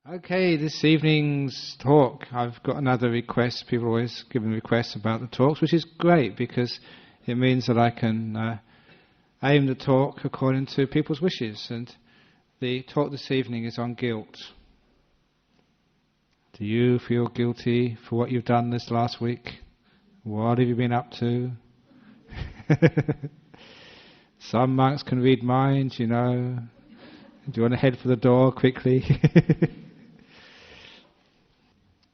Okay, this evening's talk, I've got another request. People are always giving requests about the talks, which is great because it means that I can aim the talk according to people's wishes. And the talk this evening is on guilt. Do you feel guilty for what you've done this last week? What have you been up to? Some monks can read minds, you know. Do you want to head for the door quickly?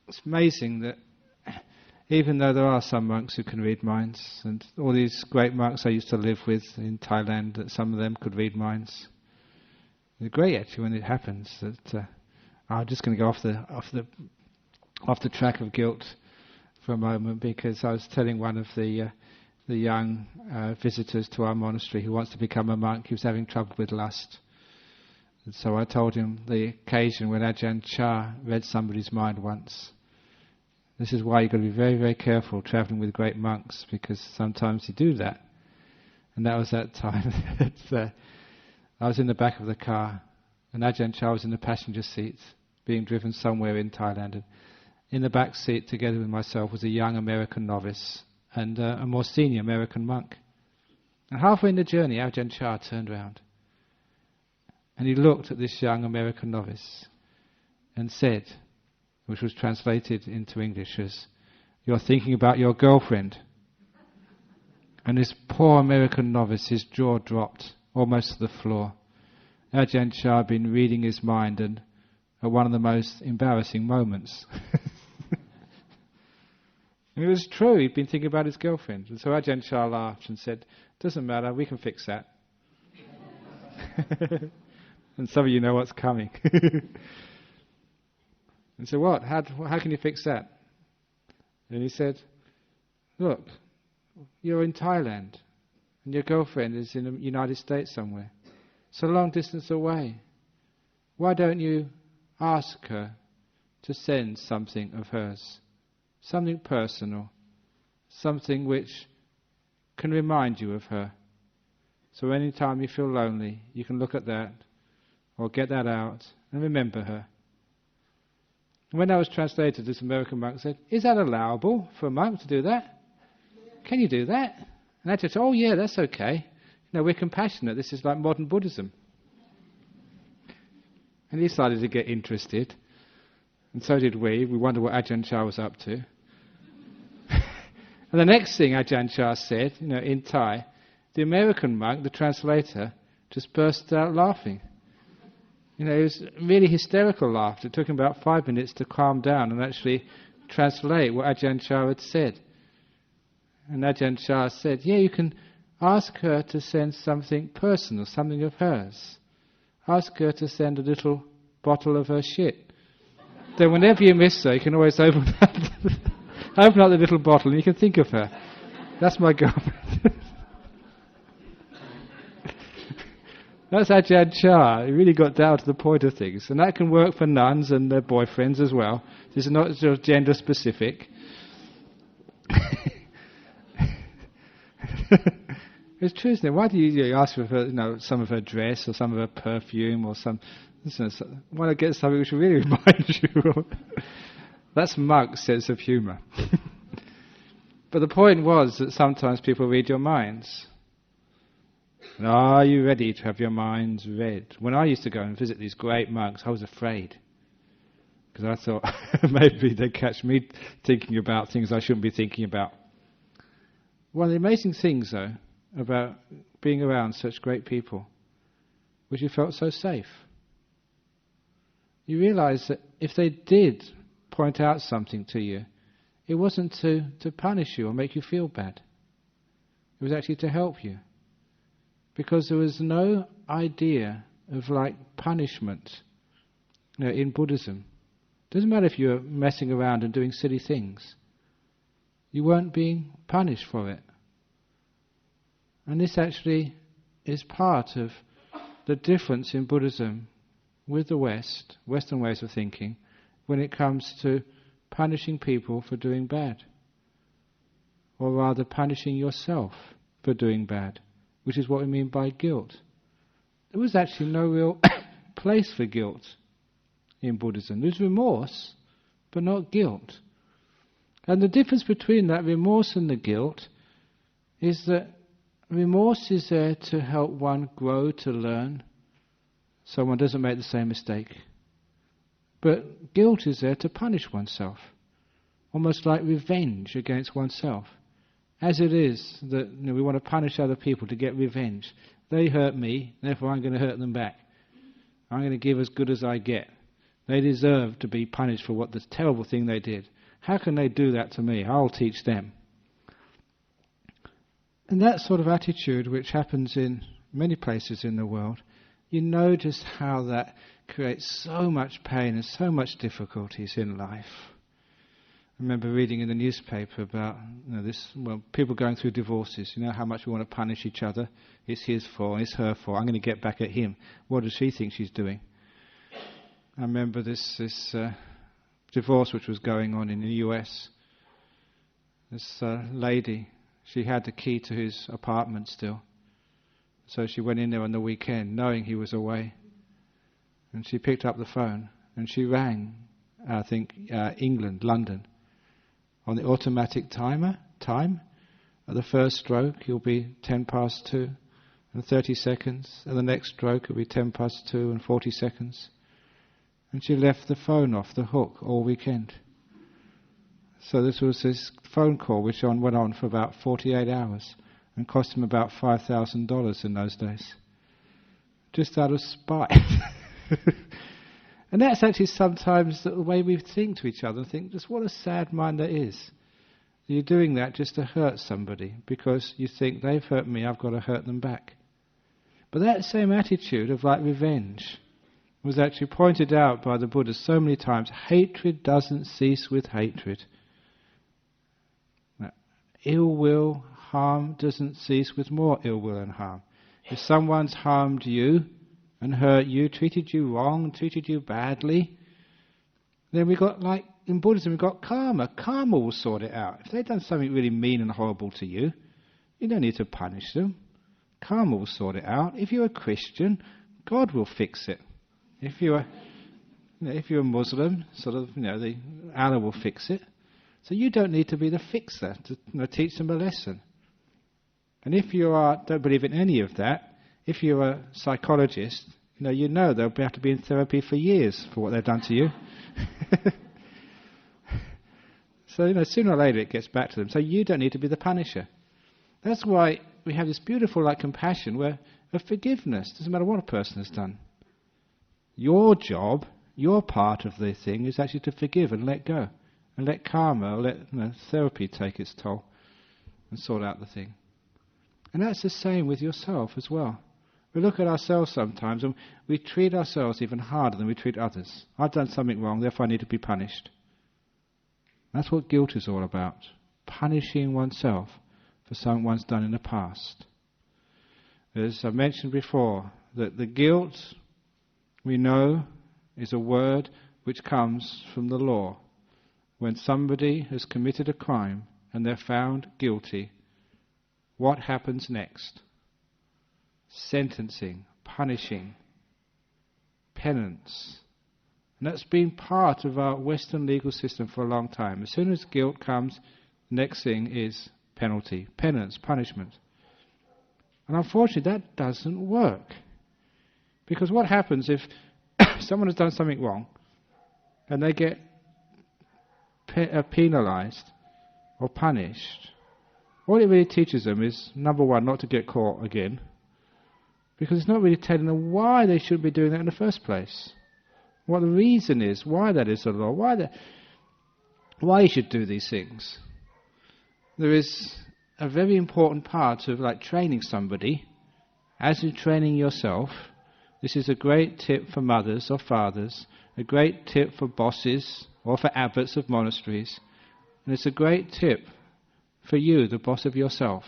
It's amazing that even though there are some monks who can read minds, and all these great monks I used to live with in Thailand, that some of them could read minds. It's great actually when it happens. That I'm just going to go off the track of guilt for a moment, because I was telling one of the young visitors to our monastery who wants to become a monk. He was having trouble with lust. And so I told him the occasion when Ajahn Chah read somebody's mind once. This is why you've got to be very, very careful travelling with great monks, because sometimes you do that. And that was that time that I was in the back of the car, and Ajahn Chah was in the passenger seat, being driven somewhere in Thailand. And in the back seat, together with myself, was a young American novice and a more senior American monk. And halfway in the journey, Ajahn Chah turned round. And he looked at this young American novice and said, which was translated into English as, "You're thinking about your girlfriend." And this poor American novice, his jaw dropped almost to the floor. Ajahn Chah had been reading his mind, and at one of the most embarrassing moments. And it was true, he'd been thinking about his girlfriend. And so Ajahn Chah laughed and said, "Doesn't matter, we can fix that." And some of you know what's coming. And so what? How can you fix that? And he said, "Look, you're in Thailand and your girlfriend is in the United States somewhere. It's a long distance away. Why don't you ask her to send something of hers? Something personal. Something which can remind you of her. So any time you feel lonely, you can look at that or get that out and remember her." And when I was translated, this American monk said, "Is that allowable for a monk to do that? Can you do that?" And I just said, "Oh yeah, that's okay. We're compassionate. This is like modern Buddhism." And he started to get interested. And so did we. We wondered what Ajahn Chah was up to. And the next thing Ajahn Chah said, in Thai, the American monk, the translator, just burst out laughing. It was really hysterical laughter. It took him about 5 minutes to calm down and actually translate what Ajahn Chah had said. And Ajahn Chah said, "Yeah, you can ask her to send something personal, something of hers. Ask her to send a little bottle of her shit. Then whenever you miss her, you can always open up the little bottle and you can think of her. That's my girlfriend." That's Ajahn Chah. He really got down to the point of things. And that can work for nuns and their boyfriends as well. This is not just gender specific. It's true, isn't it? Why do you ask for her, some of her dress or some of her perfume or some... Why not get something which will really remind you? That's monk's sense of humour. But the point was that sometimes people read your minds. And are you ready to have your minds read? When I used to go and visit these great monks, I was afraid. Because I thought maybe they'd catch me thinking about things I shouldn't be thinking about. One of the amazing things, though, about being around such great people was you felt so safe. You realised that if they did point out something to you, it wasn't to punish you or make you feel bad. It was actually to help you. Because there was no idea of punishment in Buddhism. It doesn't matter if you're messing around and doing silly things. You weren't being punished for it. And this actually is part of the difference in Buddhism with the Western ways of thinking, when it comes to punishing people for doing bad. Or rather punishing yourself for doing bad. Which is what we mean by guilt. There was actually no real place for guilt in Buddhism. There's remorse, but not guilt. And the difference between that remorse and the guilt is that remorse is there to help one grow, to learn, so one doesn't make the same mistake. But guilt is there to punish oneself, almost like revenge against oneself. As it is that we want to punish other people to get revenge. They hurt me, therefore I'm going to hurt them back. I'm going to give as good as I get. They deserve to be punished for what the terrible thing they did. How can they do that to me? I'll teach them. And that sort of attitude, which happens in many places in the world, you know just how that creates so much pain and so much difficulties in life. I remember reading in the newspaper about people going through divorces. You know how much we want to punish each other. It's his fault, it's her fault. I'm going to get back at him. What does she think she's doing? I remember this divorce which was going on in the US. This lady, she had the key to his apartment still. So she went in there on the weekend, knowing he was away. And she picked up the phone and she rang, I think, England, London. On the automatic time, at the first stroke he'll be 10 past 2 and 30 seconds. At the next stroke it'll be 10 past 2 and 40 seconds. And she left the phone off the hook all weekend. So this was this phone call which went on for about 48 hours and cost him about $5,000 in those days. Just out of spite. And that's actually sometimes the way we think to each other and think, just what a sad mind that is. You're doing that just to hurt somebody because you think they've hurt me, I've got to hurt them back. But that same attitude of like revenge was actually pointed out by the Buddha so many times. Hatred doesn't cease with hatred. Ill will, harm doesn't cease with more ill will and harm. If someone's harmed you and hurt you, treated you wrong, treated you badly, then we got, like in Buddhism, we've got karma. Karma will sort it out. If they've done something really mean and horrible to you, you don't need to punish them. Karma will sort it out. If you're a Christian, God will fix it. If you're a Muslim, the Allah will fix it. So you don't need to be the fixer to teach them a lesson. And if you don't believe in any of that, if you're a psychologist, you know they'll have to be in therapy for years for what they've done to you. So sooner or later it gets back to them. So you don't need to be the punisher. That's why we have this beautiful compassion of forgiveness. Doesn't matter what a person has done. Your job, your part of the thing is actually to forgive and let go. And let karma, let therapy take its toll and sort out the thing. And that's the same with yourself as well. We look at ourselves sometimes and we treat ourselves even harder than we treat others. I've done something wrong, therefore I need to be punished. That's what guilt is all about. Punishing oneself for something one's done in the past. As I mentioned before, that the guilt, we know, is a word which comes from the law. When somebody has committed a crime and they're found guilty, what happens next? Sentencing, punishing, penance. And that's been part of our Western legal system for a long time. As soon as guilt comes, the next thing is penalty, penance, punishment. And unfortunately that doesn't work. Because what happens if someone has done something wrong and they get penalized or punished? What it really teaches them is, number one, not to get caught again. Because it's not really telling them why they should be doing that in the first place. What the reason is, why that is the law, why you should do these things. There is a very important part of training somebody, as in training yourself. This is a great tip for mothers or fathers, a great tip for bosses or for abbots of monasteries. And it's a great tip for you, the boss of yourself,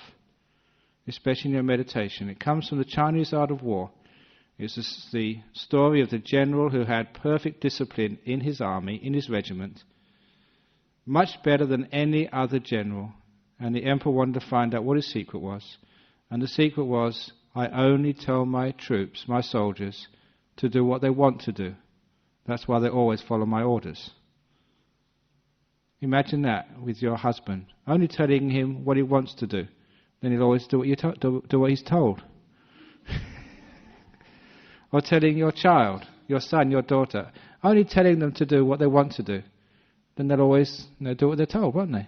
especially in your meditation. It comes from the Chinese art of war. It's the story of the general who had perfect discipline in his army, in his regiment, much better than any other general. And the emperor wanted to find out what his secret was. And the secret was, I only tell my troops, my soldiers, to do what they want to do. That's why they always follow my orders. Imagine that with your husband, only telling him what he wants to do. Then he'll always do what he's told. Or telling your child, your son, your daughter, only telling them to do what they want to do. Then they'll always do what they're told, won't they?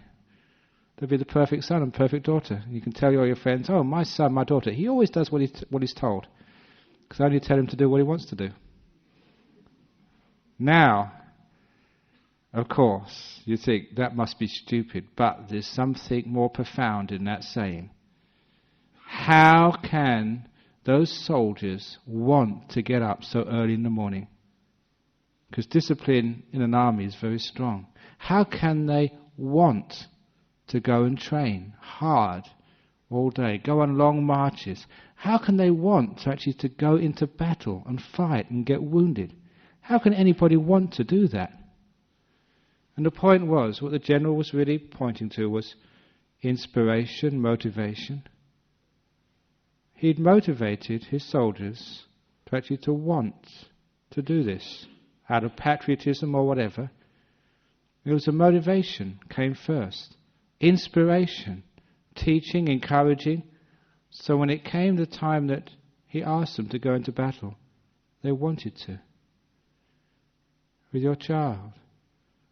They'll be the perfect son and perfect daughter. You can tell all your friends, oh, my son, my daughter, he always does what he's told. Because I only tell him to do what he wants to do. Now, of course, you think that must be stupid, but there's something more profound in that saying. How can those soldiers want to get up so early in the morning? Because discipline in an army is very strong. How can they want to go and train hard all day, go on long marches? How can they want to actually to go into battle and fight and get wounded? How can anybody want to do that? And the point was, what the general was really pointing to was inspiration, motivation. He'd motivated his soldiers to actually to want to do this, out of patriotism or whatever. It was a motivation came first. Inspiration, teaching, encouraging. So when it came the time that he asked them to go into battle, they wanted to. With your child,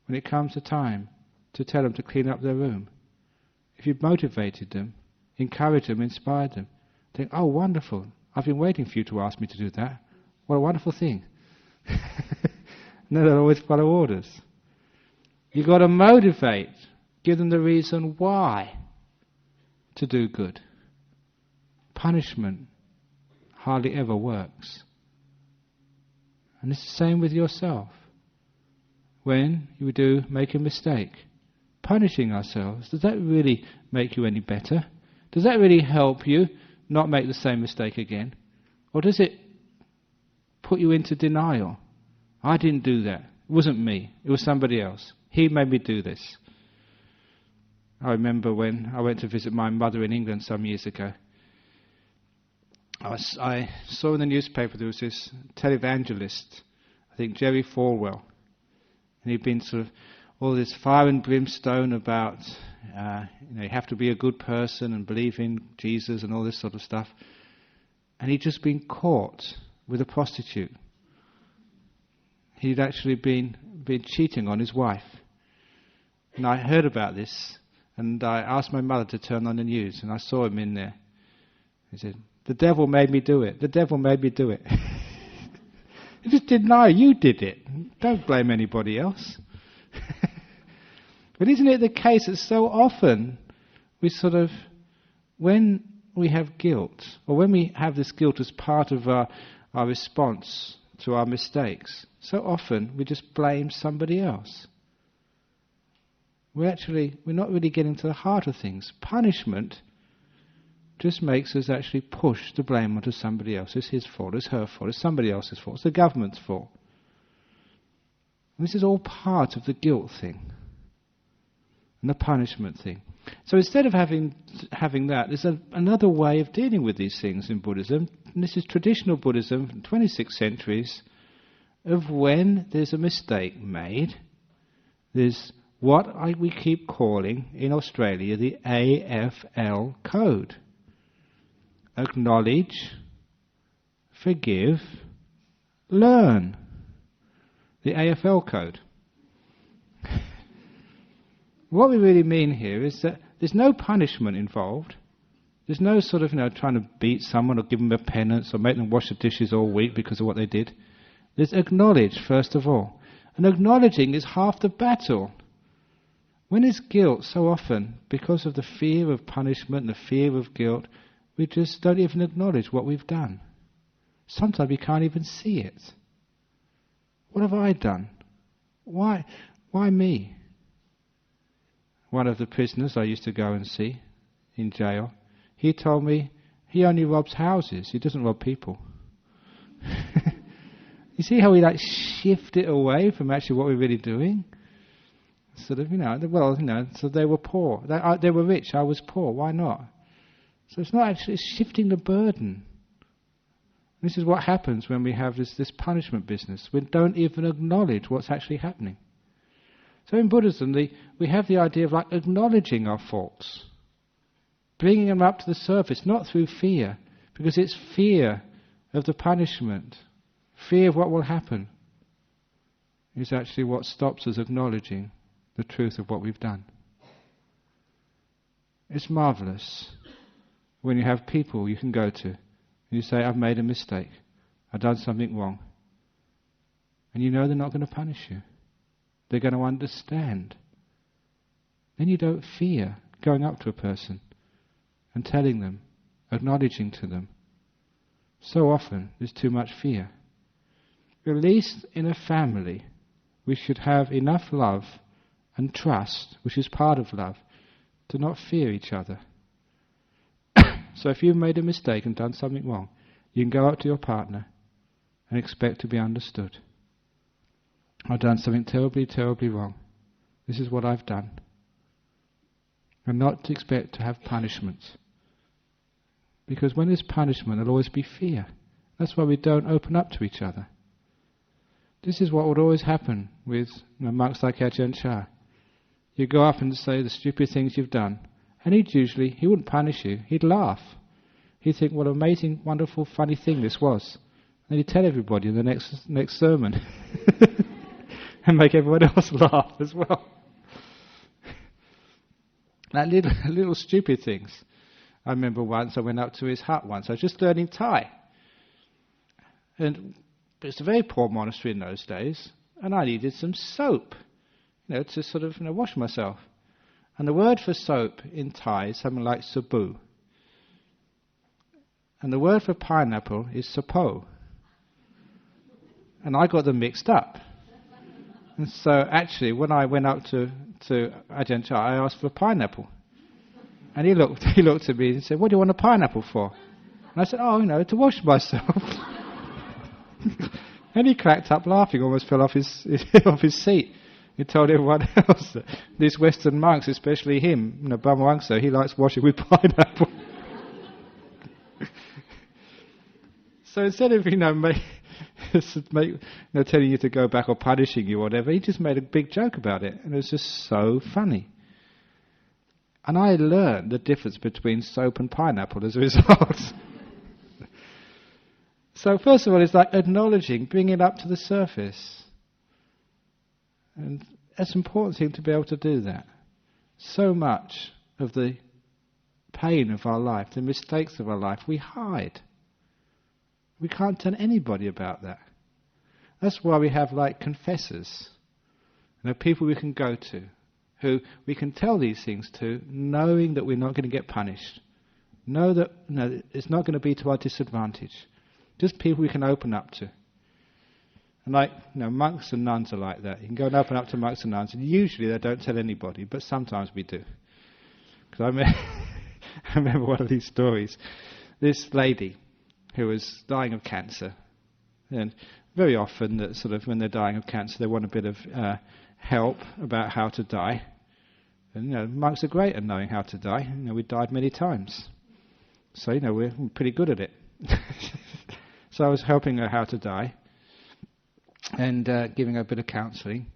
when it comes to time to tell them to clean up their room, if you've motivated them, encouraged them, inspired them, think, oh, wonderful, I've been waiting for you to ask me to do that. What a wonderful thing. And then they'll always follow orders. You've got to motivate, give them the reason why to do good. Punishment hardly ever works. And it's the same with yourself. When you do make a mistake, punishing ourselves, does that really make you any better? Does that really help you not make the same mistake again? Or does it put you into denial? I didn't do that. It wasn't me. It was somebody else. He made me do this. I remember when I went to visit my mother in England some years ago. I saw in the newspaper there was this televangelist, I think Jerry Falwell. And he'd been sort of all this fire and brimstone about, you have to be a good person and believe in Jesus and all this sort of stuff. And he'd just been caught with a prostitute. He'd actually been cheating on his wife. And I heard about this, and I asked my mother to turn on the news, and I saw him in there. He said, the devil made me do it. The devil made me do it. You just deny you did it. Don't blame anybody else. But isn't it the case that so often we sort of, when we have guilt, or when we have this guilt as part of our response to our mistakes, so often we just blame somebody else. We're not really getting to the heart of things. Punishment just makes us actually push the blame onto somebody else. It's his fault, it's her fault, it's somebody else's fault, it's the government's fault. And this is all part of the guilt thing and the punishment thing. So instead of having that, there's another way of dealing with these things in Buddhism, and this is traditional Buddhism from 26 centuries, of when there's a mistake made, there's what we keep calling in Australia the AFL code. Acknowledge, forgive, learn. The AFL code. What we really mean here is that there's no punishment involved. There's no sort of, trying to beat someone or give them a penance or make them wash the dishes all week because of what they did. There's acknowledge, first of all. And acknowledging is half the battle. When there's guilt, so often, because of the fear of punishment and the fear of guilt, we just don't even acknowledge what we've done. Sometimes we can't even see it. What have I done? Why me? One of the prisoners I used to go and see in jail, he told me he only robs houses, he doesn't rob people. You see how we shift it away from actually what we're really doing? Sort of, so they were poor. They were rich, I was poor, why not? So it's not actually, it's shifting the burden. This is what happens when we have this punishment business. We don't even acknowledge what's actually happening. So in Buddhism, we have the idea of like acknowledging our faults, bringing them up to the surface, not through fear, because it's fear of the punishment, fear of what will happen, is actually what stops us acknowledging the truth of what we've done. It's marvellous when you have people you can go to and you say, I've made a mistake, I've done something wrong. And you know they're not going to punish you. They're going to understand. Then you don't fear going up to a person and telling them, acknowledging to them. So often there's too much fear. At least in a family, we should have enough love and trust, which is part of love, to not fear each other. So if you've made a mistake and done something wrong, you can go up to your partner and expect to be understood. I've done something terribly, terribly wrong. This is what I've done. And not to expect to have punishment. Because when there's punishment, there'll always be fear. That's why we don't open up to each other. This is what would always happen with monks like Ajahn Chah. You go up and say the stupid things you've done, and he wouldn't punish you, he'd laugh. He'd think, what an amazing, wonderful, funny thing this was. And he'd tell everybody in the next sermon. And make everyone else laugh as well. Like little stupid things. I remember once I went up to his hut once. I was just learning Thai. And it's a very poor monastery in those days. And I needed some soap, to sort of wash myself. And the word for soap in Thai is something like sabu. And the word for pineapple is sapo. And I got them mixed up. And so actually, when I went up to Ajahn Chah, I asked for a pineapple. And he looked at me and said, what do you want a pineapple for? And I said, to wash myself. And he cracked up laughing, almost fell off his seat. He told everyone else that these Western monks, especially him, Brahmavamso, he likes washing with pineapple. So instead of telling you to go back or punishing you or whatever, he just made a big joke about it, and it was just so funny. And I learned the difference between soap and pineapple as a result. So first of all, it's like acknowledging, bringing it up to the surface. And it's an important thing to be able to do that. So much of the pain of our life, the mistakes of our life, we hide. We can't tell anybody about that. That's why we have confessors. People we can go to, who we can tell these things to, knowing that we're not going to get punished. Know that it's not going to be to our disadvantage. Just people we can open up to. And monks and nuns are like that. You can go and open up to monks and nuns, and usually they don't tell anybody, but sometimes we do. Because I remember one of these stories. This lady who was dying of cancer, and very often that sort of when they're dying of cancer, they want a bit of help about how to die. And monks are great at knowing how to die. We died many times, so we're pretty good at it. So I was helping her how to die, and giving her a bit of counselling.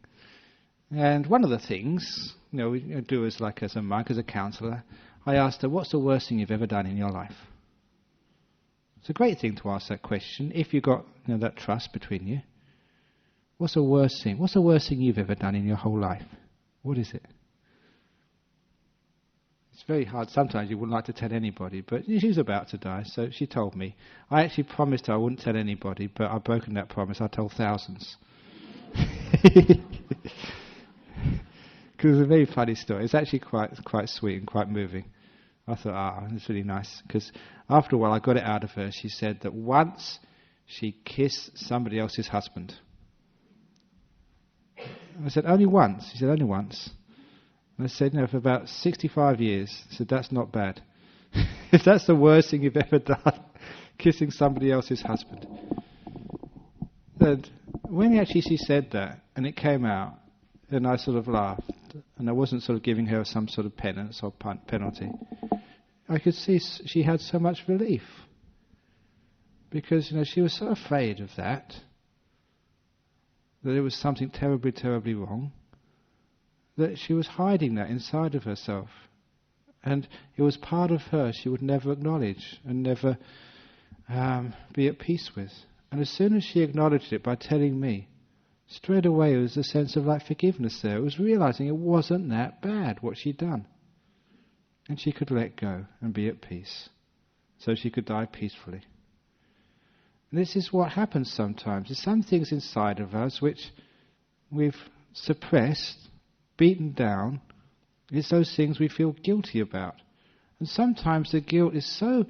And one of the things we do as a monk, as a counsellor, I asked her, "What's the worst thing you've ever done in your life?" It's a great thing to ask that question if you've got that trust between you. What's the worst thing? What's the worst thing you've ever done in your whole life? What is it? It's very hard. Sometimes you wouldn't like to tell anybody, but she's about to die, so she told me. I actually promised her I wouldn't tell anybody, but I've broken that promise. I told thousands. Because it's a very funny story. It's actually quite sweet and quite moving. I thought, it's really nice. Because after a while I got it out of her. She said that once she kissed somebody else's husband. I said, only once? She said, only once. And I said, for about 65 years. I said, that's not bad. If that's the worst thing you've ever done, kissing somebody else's husband. And when actually she said that, and it came out, and I sort of laughed, and I wasn't sort of giving her some sort of penance or penalty, I could see she had so much relief. Because, she was so afraid of that it was something terribly, terribly wrong, that she was hiding that inside of herself. And it was part of her she would never acknowledge and never be at peace with. And as soon as she acknowledged it by telling me, straight away there was a sense of forgiveness there. It was realizing it wasn't that bad what she'd done. And she could let go and be at peace. So she could die peacefully. And this is what happens sometimes. There's some things inside of us which we've suppressed, beaten down. It's those things we feel guilty about. And sometimes the guilt is so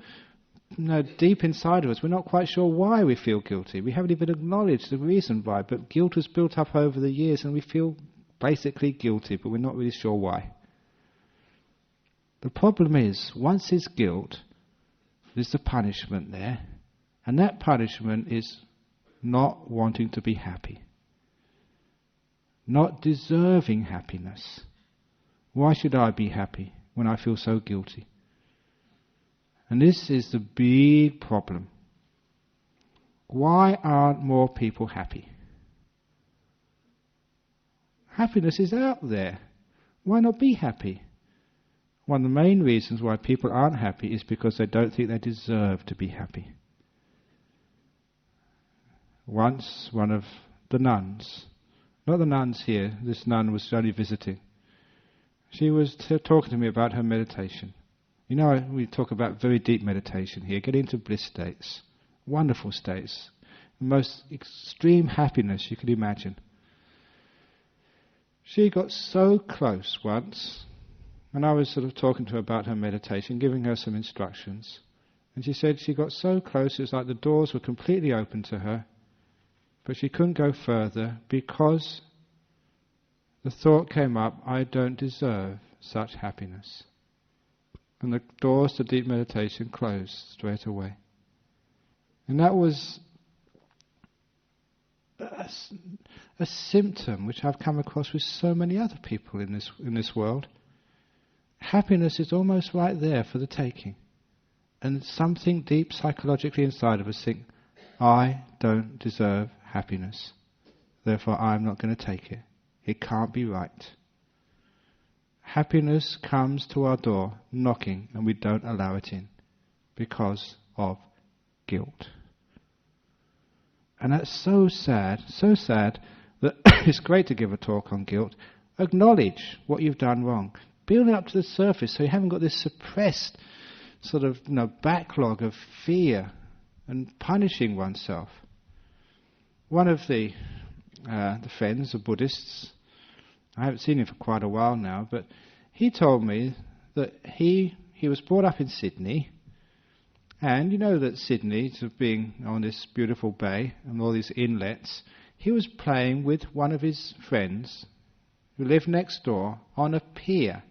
deep inside of us, we're not quite sure why we feel guilty. We haven't even acknowledged the reason why, but guilt has built up over the years and we feel basically guilty, but we're not really sure why. The problem is, once there's guilt, there's the punishment there, and that punishment is not wanting to be happy, not deserving happiness. Why should I be happy when I feel so guilty? And this is the big problem. Why aren't more people happy? Happiness is out there. Why not be happy? One of the main reasons why people aren't happy is because they don't think they deserve to be happy. Once, one of the nuns, not the nuns here, this nun was only visiting, she was talking to me about her meditation. We talk about very deep meditation here, get into bliss states, wonderful states, the most extreme happiness you could imagine. She got so close once, and I was sort of talking to her about her meditation, giving her some instructions, and she said she got so close, it was like the doors were completely open to her, but she couldn't go further because the thought came up, I don't deserve such happiness. And the doors to deep meditation closed straight away. And that was a symptom which I've come across with so many other people in this world. Happiness is almost right there for the taking. And something deep psychologically inside of us think, I don't deserve happiness. Therefore I'm not going to take it. It can't be right. Happiness comes to our door, knocking, and we don't allow it in because of guilt. And that's so sad that it's great to give a talk on guilt. Acknowledge what you've done wrong. Build it up to the surface so you haven't got this suppressed sort of backlog of fear and punishing oneself. One of the friends, the Buddhists, I haven't seen him for quite a while now, but he told me that he was brought up in Sydney, and that Sydney, sort of being on this beautiful bay and all these inlets, he was playing with one of his friends who lived next door on a pier.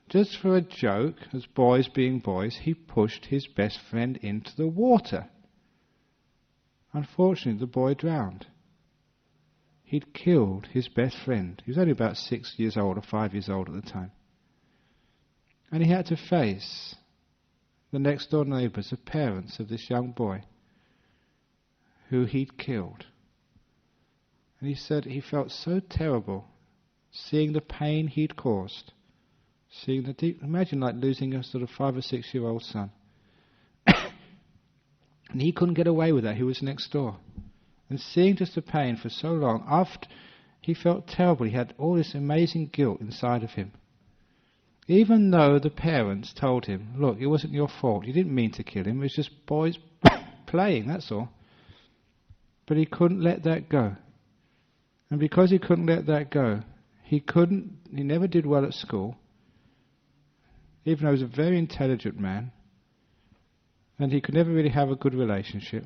Just for a joke, as boys being boys, he pushed his best friend into the water. Unfortunately, the boy drowned. He'd killed his best friend. He was only about 6 years old or 5 years old at the time. And he had to face the next door neighbours, the parents of this young boy who he'd killed. And he said he felt so terrible seeing the pain he'd caused, seeing the deep, imagine like losing a sort of 5 or 6 year old son. And he couldn't get away with that, he was next door. And seeing just the pain for so long, after he felt terrible, he had all this amazing guilt inside of him. Even though the parents told him, look, it wasn't your fault, you didn't mean to kill him, it was just boys playing, that's all. But he couldn't let that go. And because he couldn't let that go, he never did well at school, even though he was a very intelligent man, and he could never really have a good relationship.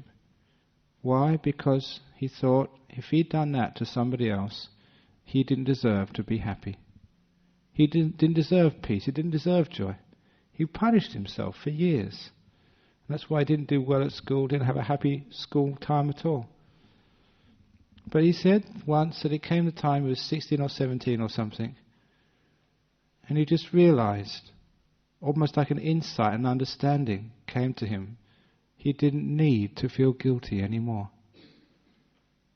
Why? Because he thought if he'd done that to somebody else, he didn't deserve to be happy. He didn't deserve peace, he didn't deserve joy. He punished himself for years. And that's why he didn't do well at school, didn't have a happy school time at all. But he said once that it came the time he was 16 or 17 or something, and he just realized, almost like an insight, an understanding came to him. he didn't need to feel guilty anymore.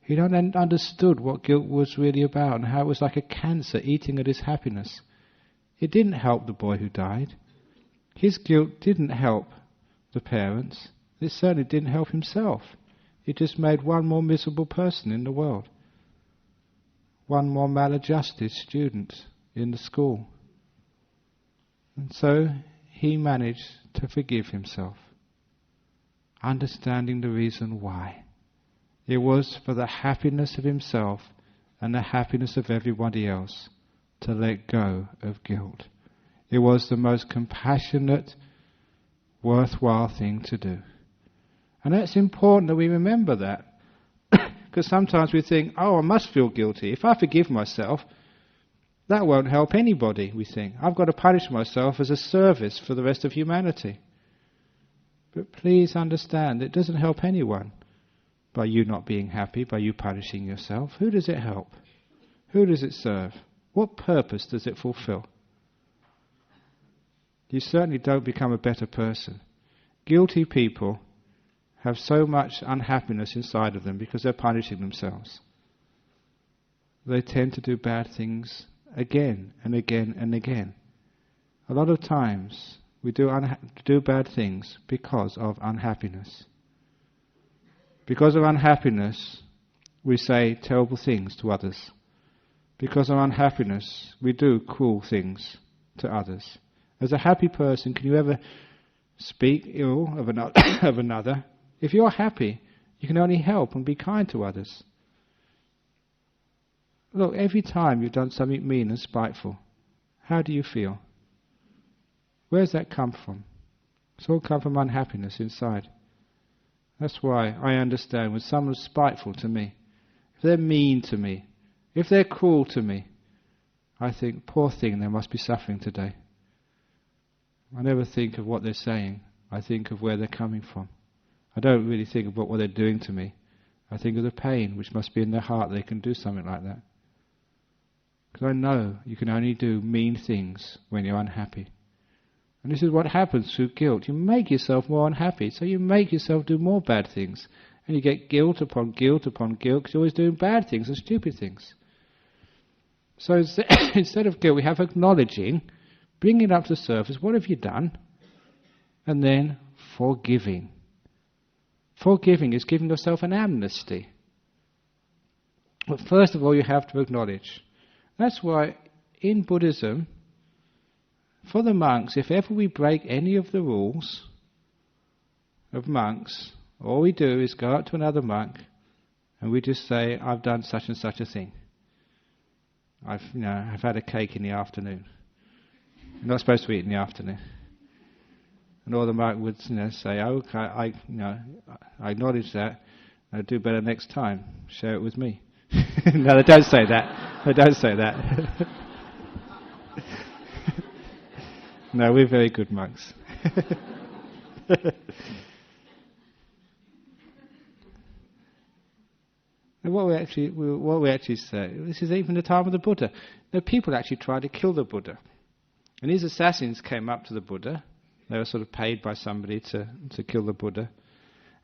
He understood what guilt was really about and how it was like a cancer eating at his happiness. It didn't help the boy who died. His guilt didn't help the parents. It certainly didn't help himself. It just made one more miserable person in the world. One more maladjusted student in the school. And so he managed to forgive himself, understanding the reason why. It was for the happiness of himself and the happiness of everybody else to let go of guilt. It was the most compassionate, worthwhile thing to do. And that's important that we remember that. Because sometimes we think, oh, I must feel guilty. If I forgive myself, that won't help anybody, we think. I've got to punish myself as a service for the rest of humanity. But please understand, it doesn't help anyone by you not being happy, by you punishing yourself. Who does it help? Who does it serve? What purpose does it fulfill? You certainly don't become a better person. Guilty people have so much unhappiness inside of them because they're punishing themselves. They tend to do bad things again and again and again. A lot of times we do bad things because of unhappiness. Because of unhappiness, we say terrible things to others. Because of unhappiness, we do cruel things to others. As a happy person, can you ever speak ill of another? If you're happy, you can only help and be kind to others. Look, every time you've done something mean and spiteful, how do you feel? Where's that come from? It's all come from unhappiness inside. That's why I understand when someone's spiteful to me, if they're mean to me, if they're cruel to me, I think, poor thing, they must be suffering today. I never think of what they're saying. I think of where they're coming from. I don't really think about what they're doing to me. I think of the pain which must be in their heart they can do something like that. Because I know you can only do mean things when you're unhappy. And this is what happens through guilt. You make yourself more unhappy, so you make yourself do more bad things. And you get guilt upon guilt upon guilt because you're always doing bad things and stupid things. So instead of guilt, we have acknowledging, bringing it up to the surface, what have you done? And then forgiving. Forgiving is giving yourself an amnesty. But first of all, you have to acknowledge. That's why in Buddhism, for the monks, if ever we break any of the rules of monks, all we do is go up to another monk and we just say, I've done such and such a thing. I've had a cake in the afternoon. You're not supposed to eat in the afternoon. And all the monk would say, okay, I acknowledge that. I'll do better next time. Share it with me. No, they don't say that. They don't say that. No, we're very good monks. And what we actually say, this is even the time of the Buddha. The people actually tried to kill the Buddha. And these assassins came up to the Buddha. They were sort of paid by somebody to kill the Buddha.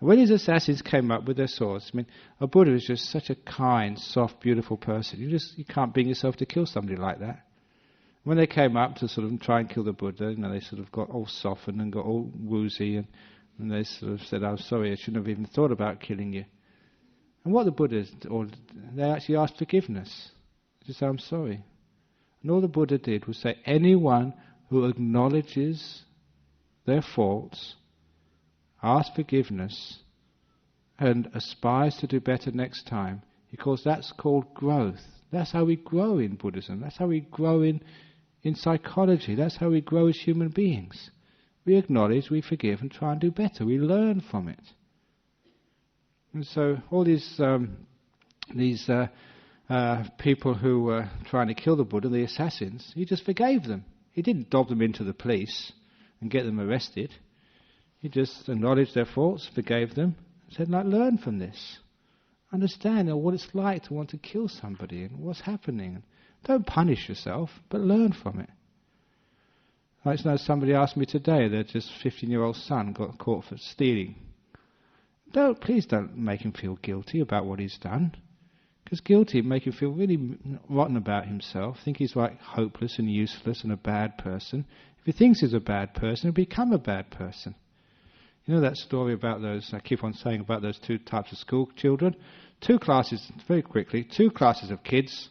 And when these assassins came up with their swords, a Buddha is just such a kind, soft, beautiful person. You can't bring yourself to kill somebody like that. When they came up to sort of try and kill the Buddha, they sort of got all softened and got all woozy, and they sort of said, "I'm sorry, I shouldn't have even thought about killing you." And what the Buddha, they actually asked forgiveness. They said, "I'm sorry." And all the Buddha did was say, anyone who acknowledges their faults, asks forgiveness, and aspires to do better next time, because that's called growth. That's how we grow in Buddhism. That's how we grow in psychology. That's how we grow as human beings. We acknowledge, we forgive, and try and do better. We learn from it. And so all these people who were trying to kill the Buddha, the assassins, he just forgave them. He didn't dob them into the police and get them arrested. He just acknowledged their faults, forgave them, and said, learn from this. Understand what it's like to want to kill somebody and what's happening. Don't punish yourself, but learn from it. Like somebody asked me today, their just 15-year-old son got caught for stealing Please don't make him feel guilty about what he's done. Because guilty would make him feel really rotten about himself, think he's like hopeless and useless and a bad person. If he thinks he's a bad person, he'll become a bad person. You know that story about those, I keep on saying about those two types of school children? Two classes, very quickly, two classes of kids,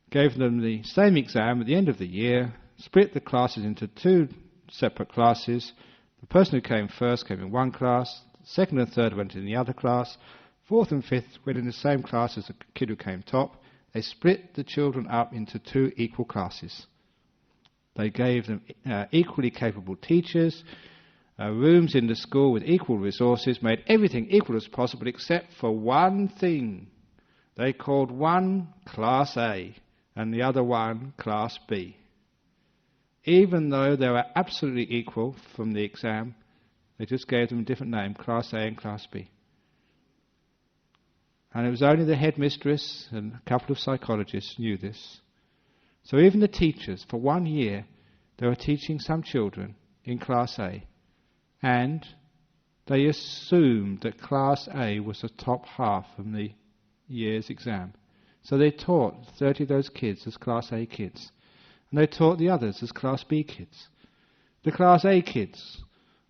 gave them the same exam at the end of the year, split the classes into two separate classes. The person who came first came in one class, second and third went in the other class, fourth and fifth went in the same class as the kid who came top. They split the children up into two equal classes. They gave them equally capable teachers, rooms in the school with equal resources, made everything equal as possible except for one thing. They called one Class A and the other one Class B. Even though they were absolutely equal from the exam, they just gave them a different name, Class A and Class B. And it was only the headmistress and a couple of psychologists knew this. So even the teachers, for 1 year, they were teaching some children in Class A, and they assumed that Class A was the top half of the year's exam. So they taught 30 of those kids as Class A kids, and they taught the others as Class B kids. The Class A kids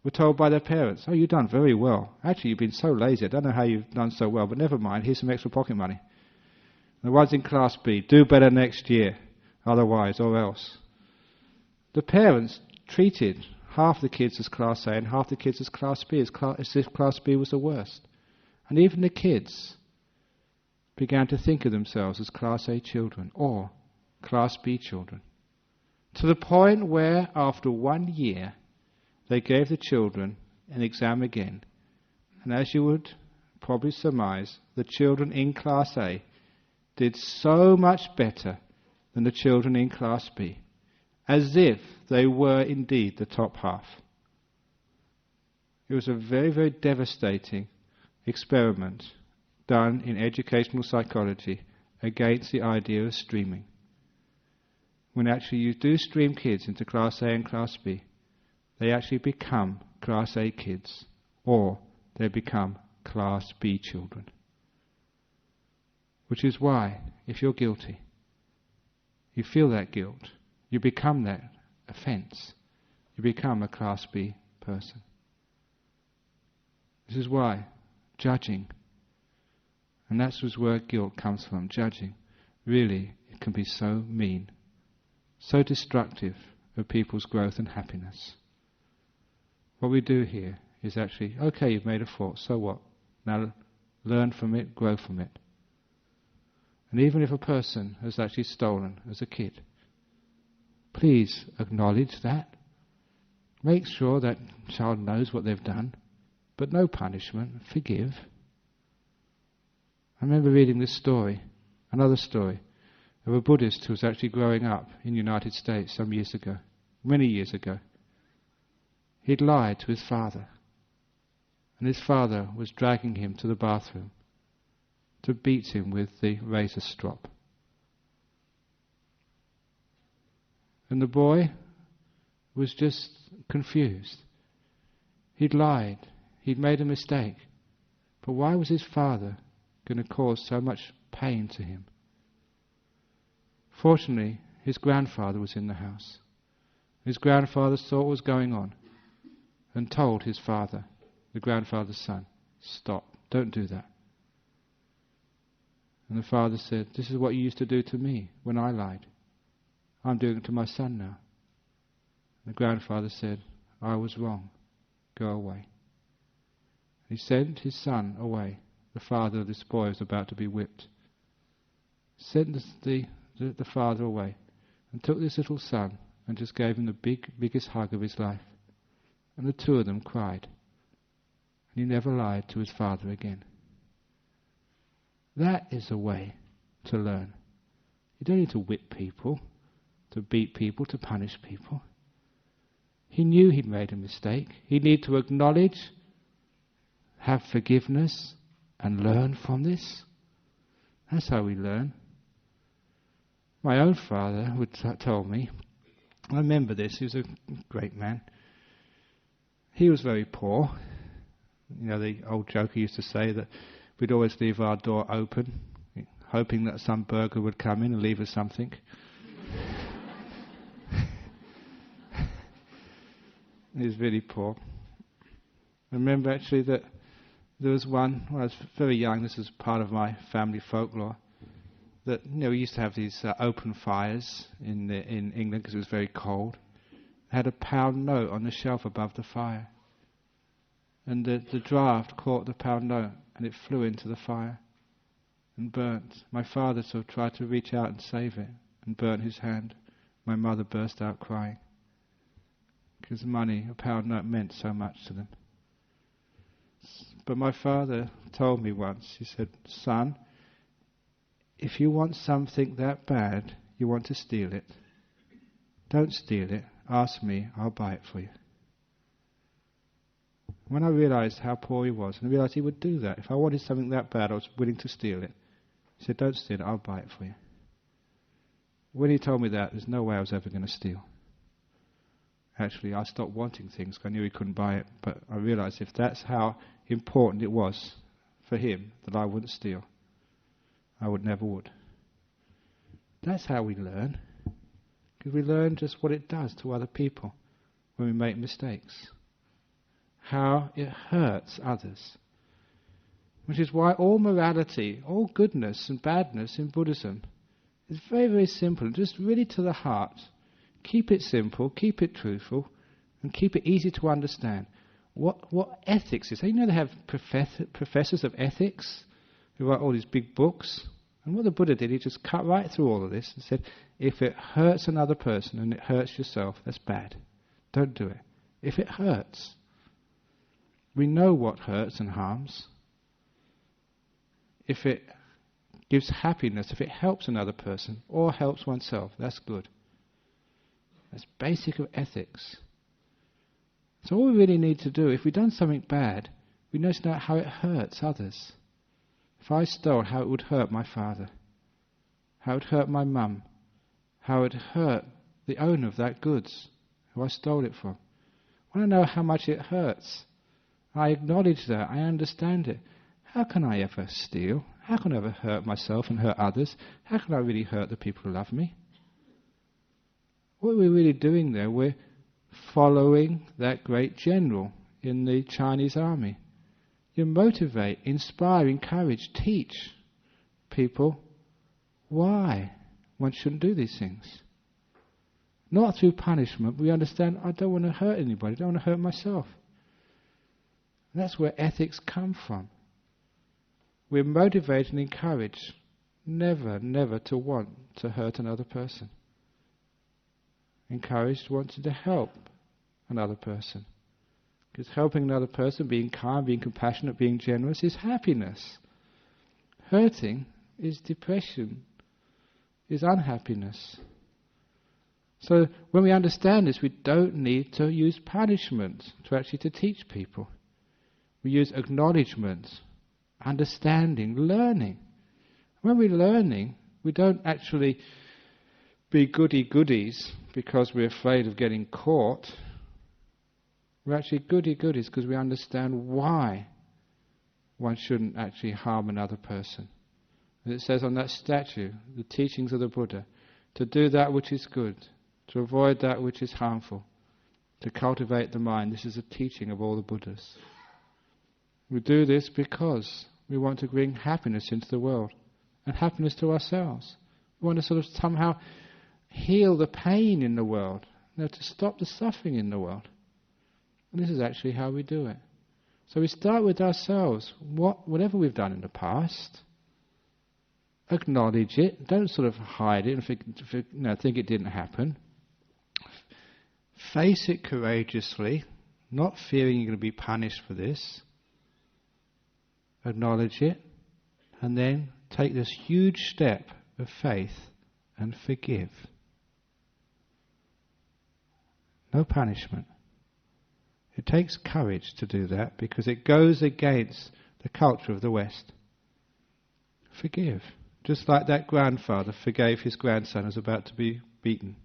were told by their parents, "Oh, you've done very well. Actually, you've been so lazy, I don't know how you've done so well, but never mind, here's some extra pocket money." And the ones in Class B, "Do better next year, otherwise or else." The parents treated half the kids as Class A and half the kids as Class B, as if Class B was the worst. And even the kids began to think of themselves as Class A children or Class B children. To the point where, after 1 year, they gave the children an exam again. And as you would probably surmise, the children in Class A did so much better than the children in Class B, as if they were indeed the top half. It was a very, very devastating experiment done in educational psychology against the idea of streaming. When actually you do stream kids into Class A and Class B, they actually become Class A kids, or they become Class B children. Which is why, if you're guilty, you feel that guilt, you become that offence, you become a Class B person. This is why judging, and that's where guilt comes from, judging, really it can be so mean, so destructive of people's growth and happiness. What we do here is actually, okay, you've made a fault, so what? Now learn from it, grow from it. And even if a person has actually stolen as a kid, please acknowledge that. Make sure that child knows what they've done, but no punishment, forgive. I remember reading this story, another story, of a Buddhist who was actually growing up in the United States some years ago, many years ago. He'd lied to his father, and his father was dragging him to the bathroom to beat him with the razor strop. And the boy was just confused. He'd lied, he'd made a mistake, but why was his father going to cause so much pain to him? Fortunately, his grandfather was in the house. His grandfather saw what was going on and told his father, the grandfather's son, "Stop, don't do that." And the father said, "This is what you used to do to me when I lied. I'm doing it to my son now." And the grandfather said, "I was wrong. Go away." He sent his son away. The father of this boy was about to be whipped. Sent the father away and took this little son and just gave him the biggest hug of his life. And the two of them cried. And he never lied to his father again. That is a way to learn. You don't need to whip people, to beat people, to punish people. He knew he'd made a mistake. He needed to acknowledge, have forgiveness, and learn from this. That's how we learn. My own father would tell me, I remember this, he was a great man. He was very poor, You know, the old joker used to say that we'd always leave our door open, hoping that some burglar would come in and leave us something. He was really poor. I remember actually that there was one, when I was very young, this was part of my family folklore, that, you know, we used to have these open fires in England because it was very cold. It had a pound note on the shelf above the fire. And the draft caught the pound note and it flew into the fire and burnt. My father sort of tried to reach out and save it and burnt his hand. My mother burst out crying because money, a pound note, meant so much to them. But my father told me once, he said, "Son, if you want something that bad, you want to steal it, don't steal it. Ask me, I'll buy it for you." When I realised how poor he was, and I realised he would do that. If I wanted something that bad, I was willing to steal it. He said, "Don't steal it, I'll buy it for you." When he told me that, there's no way I was ever going to steal. Actually, I stopped wanting things because I knew he couldn't buy it. But I realised if that's how important it was for him that I wouldn't steal, I never would. That's how we learn. Because we learn just what it does to other people when we make mistakes. How it hurts others. Which is why all morality, all goodness and badness in Buddhism is very, very simple, just really to the heart. Keep it simple, keep it truthful, and keep it easy to understand. What ethics is? You know, they have professors of ethics who write all these big books. And what the Buddha did, he just cut right through all of this and said, if it hurts another person and it hurts yourself, that's bad. Don't do it. If it hurts, we know what hurts and harms. If it gives happiness, if it helps another person or helps oneself, that's good. That's basic of ethics. So all we really need to do, if we've done something bad, we need to know how it hurts others. If I stole, how it would hurt my father, how it would hurt my mum, how it would hurt the owner of that goods who I stole it from. When I know how much it hurts, I acknowledge that, I understand it. How can I ever steal? How can I ever hurt myself and hurt others? How can I really hurt the people who love me? What we're really doing there, we're following that great general in the Chinese army. You motivate, inspire, encourage, teach people why one shouldn't do these things. Not through punishment. We understand, I don't want to hurt anybody, I don't want to hurt myself. And that's where ethics come from. We're motivated and encouraged never, never to want to hurt another person. Encouraged, wanting to help another person. Because helping another person, being kind, being compassionate, being generous is happiness. Hurting is depression, is unhappiness. So when we understand this, we don't need to use punishment to teach people. We use acknowledgement, understanding, learning. When we're learning, we don't actually be goody-goodies because we're afraid of getting caught. We're actually goody-goodies because we understand why one shouldn't actually harm another person. And it says on that statue, the teachings of the Buddha, to do that which is good, to avoid that which is harmful, to cultivate the mind. This is a teaching of all the Buddhas. We do this because we want to bring happiness into the world and happiness to ourselves. We want to sort of somehow heal the pain in the world, to stop the suffering in the world. And this is actually how we do it. So we start with ourselves. Whatever we've done in the past, acknowledge it. Don't sort of hide it and think it didn't happen. Face it courageously, not fearing you're going to be punished for this. Acknowledge it, and then take this huge step of faith and forgive. No punishment. It takes courage to do that because it goes against the culture of the West. Forgive. Just like that grandfather forgave his grandson who was about to be beaten.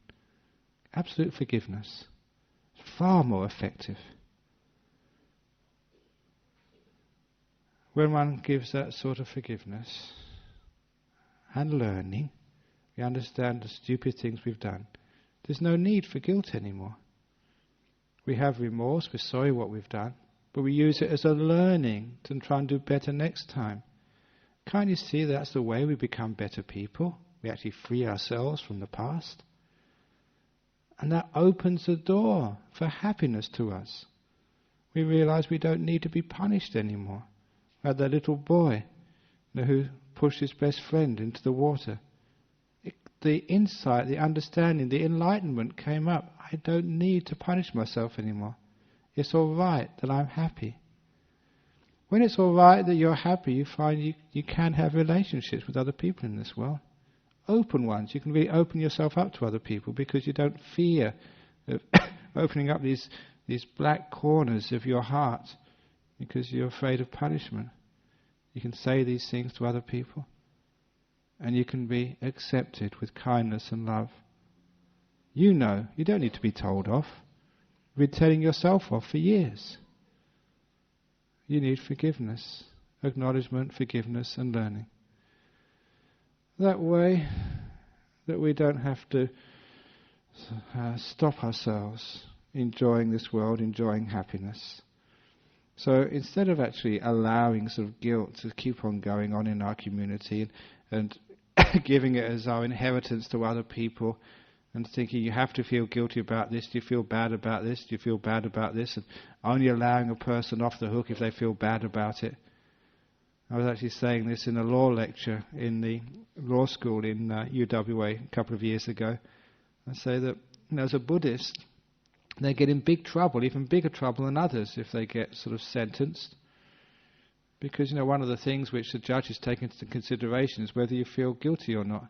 Absolute forgiveness. Far more effective. When one gives that sort of forgiveness and learning, we understand the stupid things we've done. There's no need for guilt anymore. We have remorse, we're sorry what we've done, but we use it as a learning to try and do better next time. Can't you see that's the way we become better people? We actually free ourselves from the past. And that opens the door for happiness to us. We realize we don't need to be punished anymore. We had that little boy, who pushed his best friend into the water. The insight, the understanding, the enlightenment came up. I don't need to punish myself anymore. It's all right that I'm happy. When it's all right that you're happy, you find you can have relationships with other people in this world. Open ones. You can really open yourself up to other people because you don't fear of opening up these black corners of your heart because you're afraid of punishment. You can say these things to other people and you can be accepted with kindness and love. You know, you don't need to be told off. You've been telling yourself off for years. You need forgiveness, acknowledgement, forgiveness and learning. That way that we don't have to stop ourselves enjoying this world, enjoying happiness. So instead of actually allowing sort of guilt to keep on going on in our community and giving it as our inheritance to other people and thinking you have to feel guilty about this, do you feel bad about this, do you feel bad about this, and only allowing a person off the hook if they feel bad about it. I was actually saying this in a law lecture in the law school in UWA a couple of years ago. I say that as a Buddhist, they get in big trouble, even bigger trouble than others if they get sort of sentenced. Because one of the things which the judges take into consideration is whether you feel guilty or not.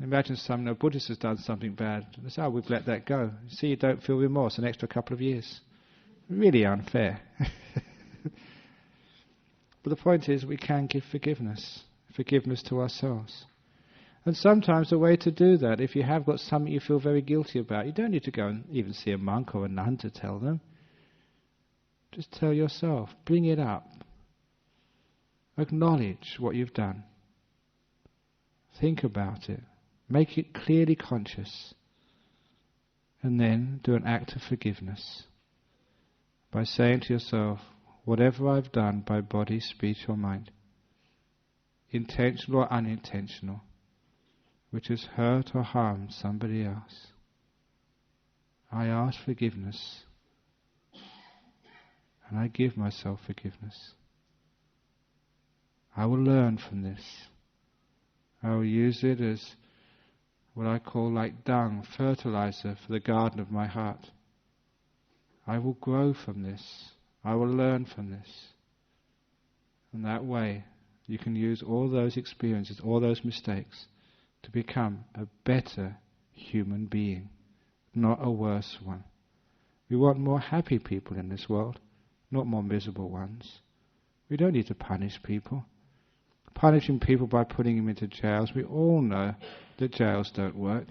Imagine some Buddhist has done something bad. They say, we've let that go. See, you don't feel remorse an extra couple of years. Really unfair. But the point is, we can give forgiveness to ourselves. And sometimes the way to do that, if you have got something you feel very guilty about, you don't need to go and even see a monk or a nun to tell them. Just tell yourself, bring it up. Acknowledge what you've done. Think about it. Make it clearly conscious. And then do an act of forgiveness by saying to yourself, whatever I've done by body, speech or mind, intentional or unintentional, which has hurt or harmed somebody else, I ask forgiveness and I give myself forgiveness. I will learn from this. I will use it as what I call like dung, fertilizer for the garden of my heart. I will grow from this. I will learn from this. And that way you can use all those experiences, all those mistakes, to become a better human being, not a worse one. We want more happy people in this world, not more miserable ones. We don't need to punish people. Punishing people by putting them into jails, we all know that jails don't work.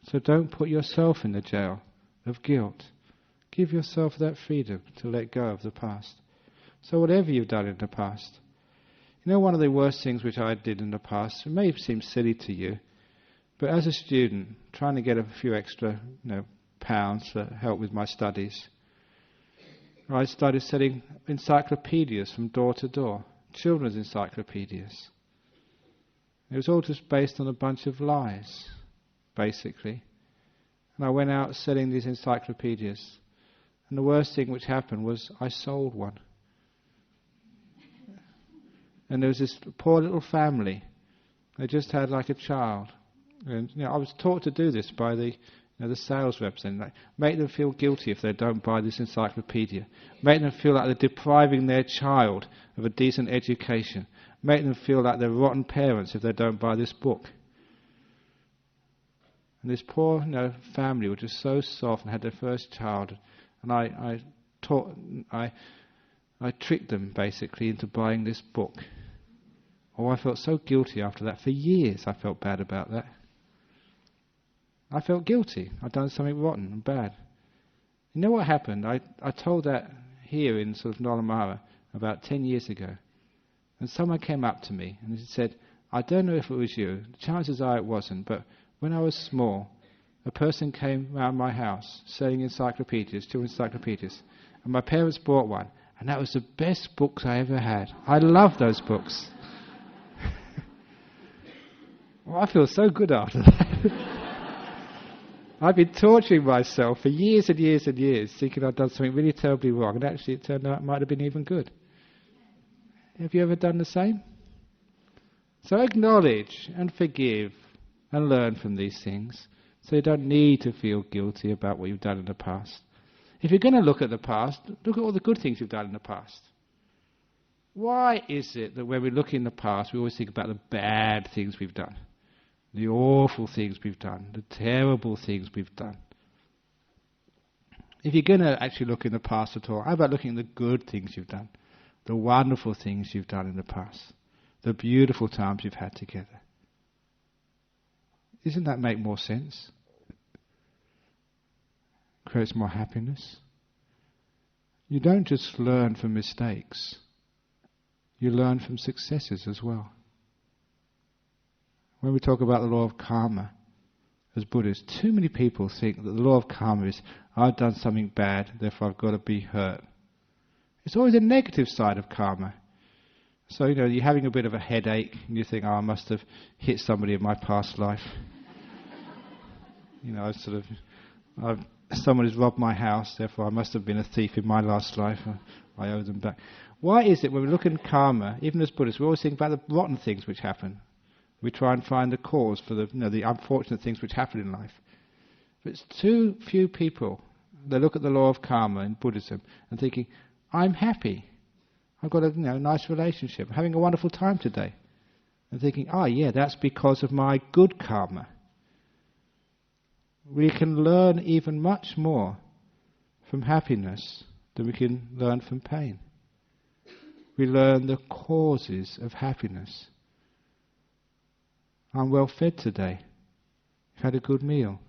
So don't put yourself in the jail of guilt. Give yourself that freedom to let go of the past. So whatever you've done in the past, one of the worst things which I did in the past, it may seem silly to you, but as a student, trying to get a few extra pounds to help with my studies, I started selling encyclopedias from door to door, children's encyclopedias. It was all just based on a bunch of lies, basically. And I went out selling these encyclopedias. And the worst thing which happened was I sold one. And there was this poor little family. They just had like a child. And I was taught to do this by the sales reps. And make them feel guilty if they don't buy this encyclopedia. Make them feel like they're depriving their child of a decent education. Make them feel like they're rotten parents if they don't buy this book. And this poor family were just so soft and had their first child. And I tricked them basically into buying this book. Oh, I felt so guilty after that. For years I felt bad about that. I felt guilty. I'd done something rotten and bad. You know what happened? I told that here in sort of Nollamara about 10 years ago, and someone came up to me and he said, I don't know if it was you, the chances are it wasn't, but when I was small, a person came round my house selling encyclopedias, children's encyclopedias, and my parents bought one, and that was the best books I ever had. I love those books. Well, I feel so good after that. I've been torturing myself for years and years and years, thinking I'd done something really terribly wrong, and actually it turned out it might have been even good. Have you ever done the same? So acknowledge and forgive and learn from these things, so you don't need to feel guilty about what you've done in the past. If you're going to look at the past, look at all the good things you've done in the past. Why is it that when we look in the past, we always think about the bad things we've done, the awful things we've done, the terrible things we've done? If you're going to actually look in the past at all, how about looking at the good things you've done, the wonderful things you've done in the past, the beautiful times you've had together? Doesn't that make more sense? Creates more happiness. You don't just learn from mistakes, you learn from successes as well. When we talk about the law of karma as Buddhists, too many people think that the law of karma is, I've done something bad, therefore I've got to be hurt. It's always a negative side of karma. So, you're having a bit of a headache, and you think, I must have hit somebody in my past life. Someone has robbed my house, therefore I must have been a thief in my last life. I owe them back. Why is it when we look at karma, even as Buddhists, we always think about the rotten things which happen. We try and find the cause for the unfortunate things which happen in life. But it's too few people that look at the law of karma in Buddhism and thinking, I'm happy. I've got a nice relationship. I'm having a wonderful time today. And thinking, that's because of my good karma. We can learn even much more from happiness than we can learn from pain. We learn the causes of happiness. I'm well fed today. You've had a good meal.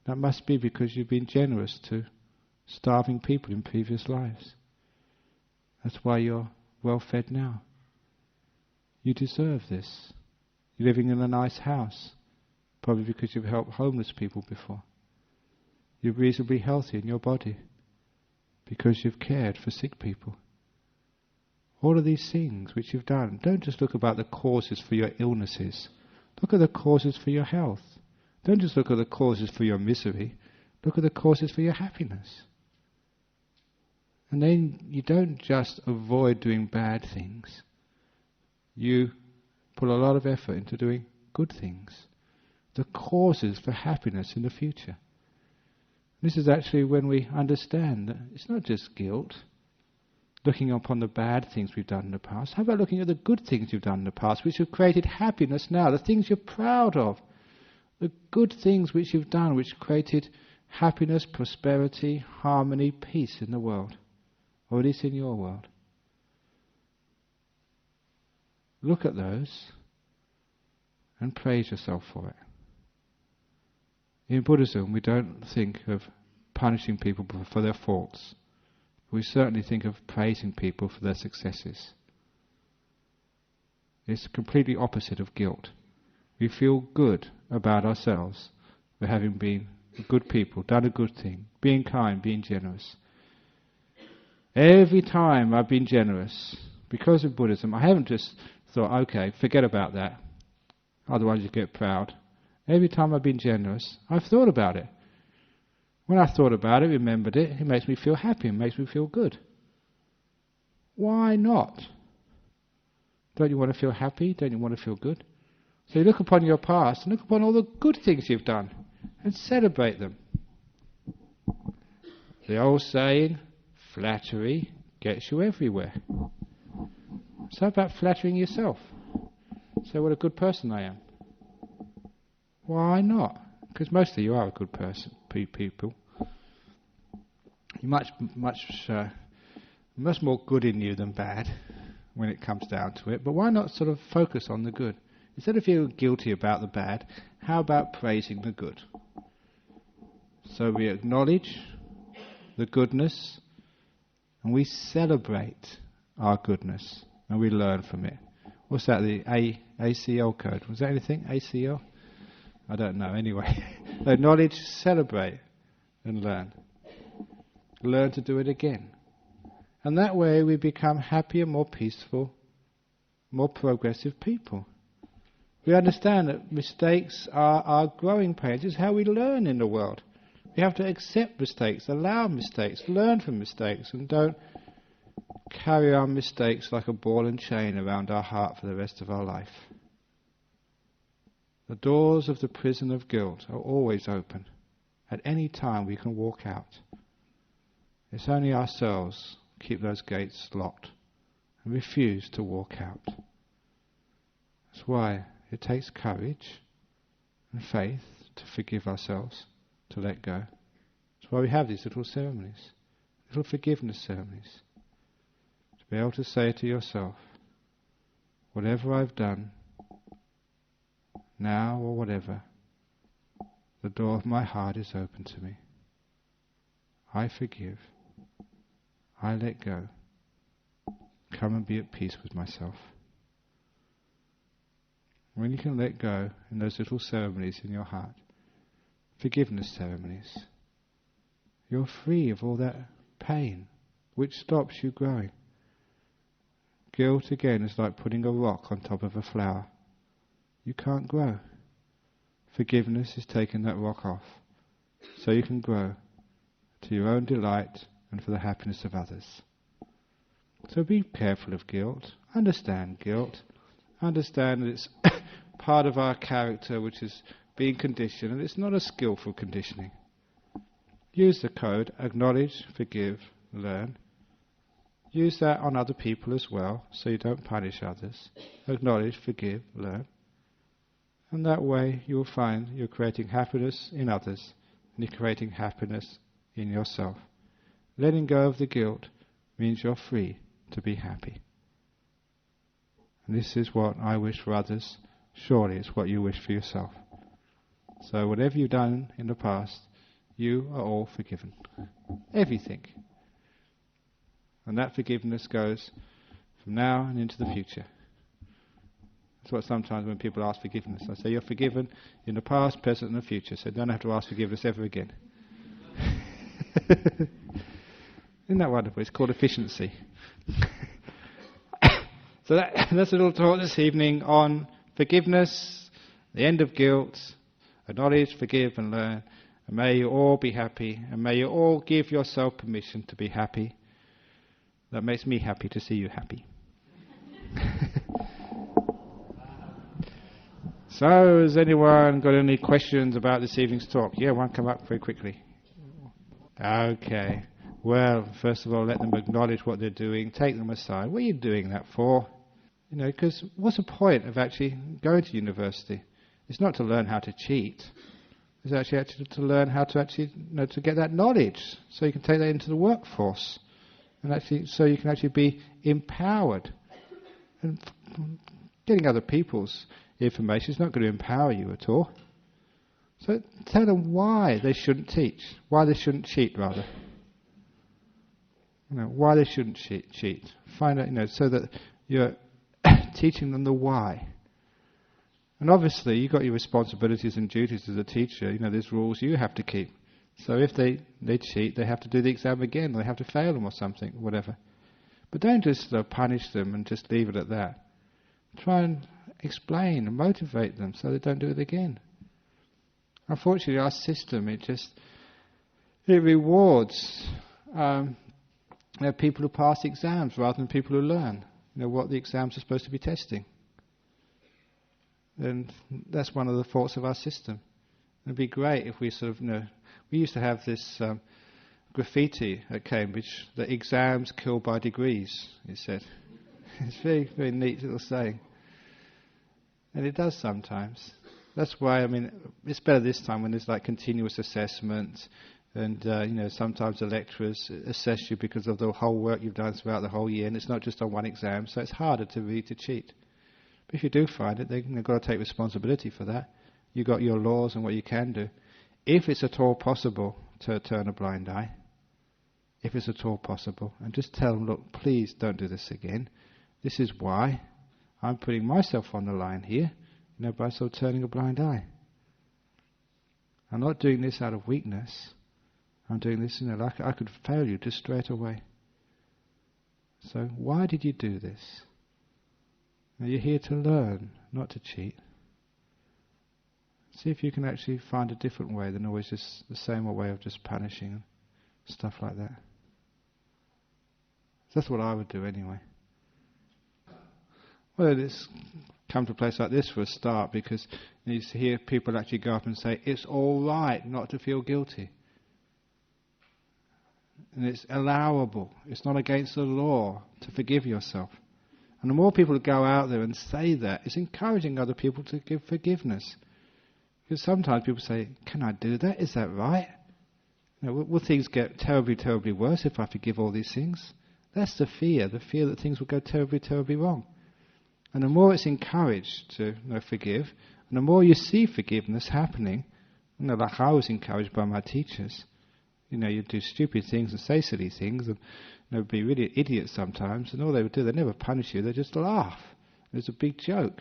That must be because you've been generous to starving people in previous lives. That's why you're well fed now. You deserve this. You're living in a nice house, probably because you've helped homeless people before. You're reasonably healthy in your body because you've cared for sick people. All of these things which you've done, don't just look about the causes for your illnesses. Look at the causes for your health. Don't just look at the causes for your misery. Look at the causes for your happiness. And then you don't just avoid doing bad things. You put a lot of effort into doing good things. The causes for happiness in the future. This is actually when we understand that it's not just guilt, looking upon the bad things we've done in the past. How about looking at the good things you've done in the past, which have created happiness now, the things you're proud of, the good things which you've done, which created happiness, prosperity, harmony, peace in the world, or at least in your world. Look at those and praise yourself for it. In Buddhism, we don't think of punishing people for their faults. We certainly think of praising people for their successes. It's completely opposite of guilt. We feel good about ourselves for having been good people, done a good thing, being kind, being generous. Every time I've been generous, because of Buddhism, I haven't just thought, okay, forget about that, otherwise you get proud. Every time I've been generous, I've thought about it. When I thought about it, remembered it, it makes me feel happy, it makes me feel good. Why not? Don't you want to feel happy? Don't you want to feel good? So you look upon your past and look upon all the good things you've done and celebrate them. The old saying, flattery gets you everywhere. So how about flattering yourself? Say what a good person I am. Why not? Because mostly you are a good person, people. You're much more good in you than bad when it comes down to it. But why not sort of focus on the good? Instead of feeling guilty about the bad, how about praising the good? So we acknowledge the goodness And we celebrate our goodness and we learn from it. What's that, the ACL code? Was that anything? ACL? I don't know, anyway. Acknowledge, celebrate and learn. Learn to do it again. And that way we become happier, more peaceful, more progressive people. We understand that mistakes are our growing pains. It's how we learn in the world. We have to accept mistakes, allow mistakes, learn from mistakes, and don't carry our mistakes like a ball and chain around our heart for the rest of our life. The doors of the prison of guilt are always open. At any time we can walk out. It's only ourselves keep those gates locked and refuse to walk out. That's why it takes courage and faith to forgive ourselves, to let go. That's why we have these little ceremonies, little forgiveness ceremonies. To be able to say to yourself, whatever I've done, now or whatever, the door of my heart is open to me. I forgive. I let go. Come and be at peace with myself. When you can let go in those little ceremonies in your heart, forgiveness ceremonies, you're free of all that pain which stops you growing. Guilt again is like putting a rock on top of a flower. You can't grow. Forgiveness is taking that rock off so you can grow to your own delight and for the happiness of others. So be careful of guilt. Understand guilt. Understand that it's part of our character which is being conditioned, and it's not a skillful conditioning. Use the code, acknowledge, forgive, learn. Use that on other people as well, so you don't punish others. Acknowledge, forgive, learn. And that way you'll find you're creating happiness in others, and you're creating happiness in yourself. Letting go of the guilt means you're free to be happy. And this is what I wish for others. Surely it's what you wish for yourself. So whatever you've done in the past, you are all forgiven. Everything. And that forgiveness goes from now and into the future. That's what sometimes when people ask forgiveness, I say you're forgiven in the past, present and the future, so you don't have to ask forgiveness ever again. Isn't that wonderful? It's called efficiency. So that's a little talk this evening on forgiveness, the end of guilt, acknowledge, forgive and learn. And may you all be happy, and may you all give yourself permission to be happy. That makes me happy to see you happy. So, has anyone got any questions about this evening's talk? Yeah, one come up very quickly. Okay. Well, first of all, let them acknowledge what they're doing. Take them aside. What are you doing that for? Because what's the point of actually going to university? It's not to learn how to cheat. It's actually to learn how to actually, to get that knowledge, so you can take that into the workforce, and actually, so you can actually be empowered. And getting other people's information is not going to empower you at all. So tell them why they shouldn't teach, why they shouldn't cheat, rather. Why they shouldn't cheat. Find out, so that you're teaching them the why. And obviously, you've got your responsibilities and duties as a teacher. There's rules you have to keep. So if they cheat, they have to do the exam again, or they have to fail them or something, whatever. But don't just punish them and just leave it at that. Try and explain and motivate them so they don't do it again. Unfortunately, our system, it rewards people who pass exams rather than people who learn what the exams are supposed to be testing. And that's one of the faults of our system. It'd be great if we we used to have this graffiti at Cambridge, that exams kill by degrees, it said. It's a very, very neat little saying. And it does sometimes. That's why, it's better this time when there's continuous assessment, and sometimes the lecturers assess you because of the whole work you've done throughout the whole year, and it's not just on one exam, so it's harder to cheat. But if you do find it, they've got to take responsibility for that. You've got your laws and what you can do. If it's at all possible to turn a blind eye, if it's at all possible, and just tell them, look, please don't do this again. This is why I'm putting myself on the line here, by sort of turning a blind eye. I'm not doing this out of weakness. I'm doing this, like I could fail you just straight away. So why did you do this? Now you're here to learn, not to cheat. See if you can actually find a different way than always just the same way of just punishing and stuff like that. That's what I would do anyway. Well, it's come to a place like this for a start, because you hear people actually go up and say, it's all right not to feel guilty. And it's allowable. It's not against the law to forgive yourself. And the more people who go out there and say that, it's encouraging other people to give forgiveness. Because sometimes people say, can I do that? Is that right? Will things get terribly, terribly worse if I forgive all these things? That's the fear that things will go terribly, terribly wrong. And the more it's encouraged to forgive, and the more you see forgiveness happening, like I was encouraged by my teachers, you do stupid things and say silly things and be really idiots sometimes, and all they would do, they'd never punish you, they'd just laugh. It was a big joke.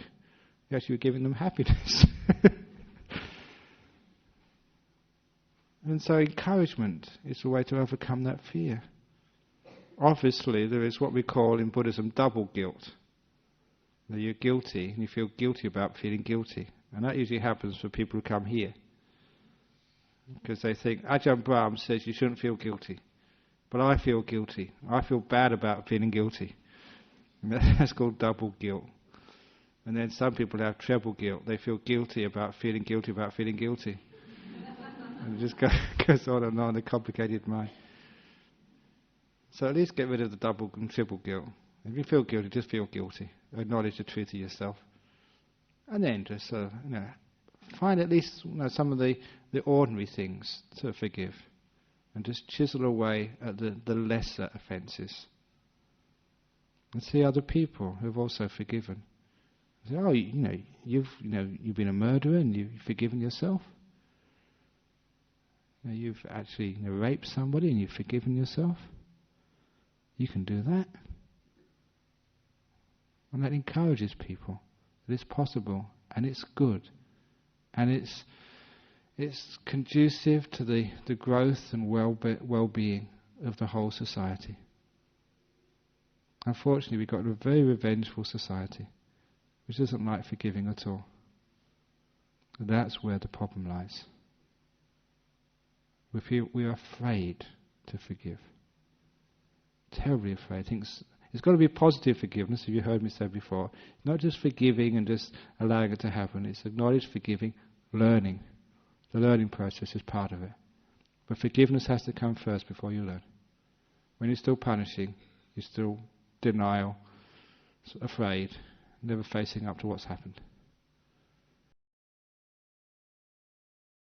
You actually were giving them happiness. And so encouragement is a way to overcome that fear. Obviously, there is what we call in Buddhism double guilt. Now you're guilty, and you feel guilty about feeling guilty. And that usually happens for people who come here. Because they think, Ajahn Brahm says you shouldn't feel guilty. But I feel guilty. I feel bad about feeling guilty. And that's called double guilt. And then some people have treble guilt. They feel guilty about feeling guilty about feeling guilty. And it just goes on and on, a complicated mind. So at least get rid of the double and triple guilt. If you feel guilty, just feel guilty. Acknowledge the truth of yourself. And then just find at least some of the ordinary things to forgive. And just chisel away at the lesser offences. And see other people who've also forgiven. Say, oh, you've been a murderer and you've forgiven yourself. You've actually raped somebody and you've forgiven yourself. You can do that. And that encourages people that it's possible and it's good. And it's conducive to the growth and well-being of the whole society. Unfortunately, we've got a very revengeful society which doesn't like forgiving at all. And that's where the problem lies. We are afraid to forgive. Terribly afraid. It's got to be positive forgiveness, if you heard me say before. Not just forgiving and just allowing it to happen. It's acknowledged forgiving, learning. The learning process is part of it. But forgiveness has to come first before you learn. When you're still punishing, you're still denial, afraid, never facing up to what's happened.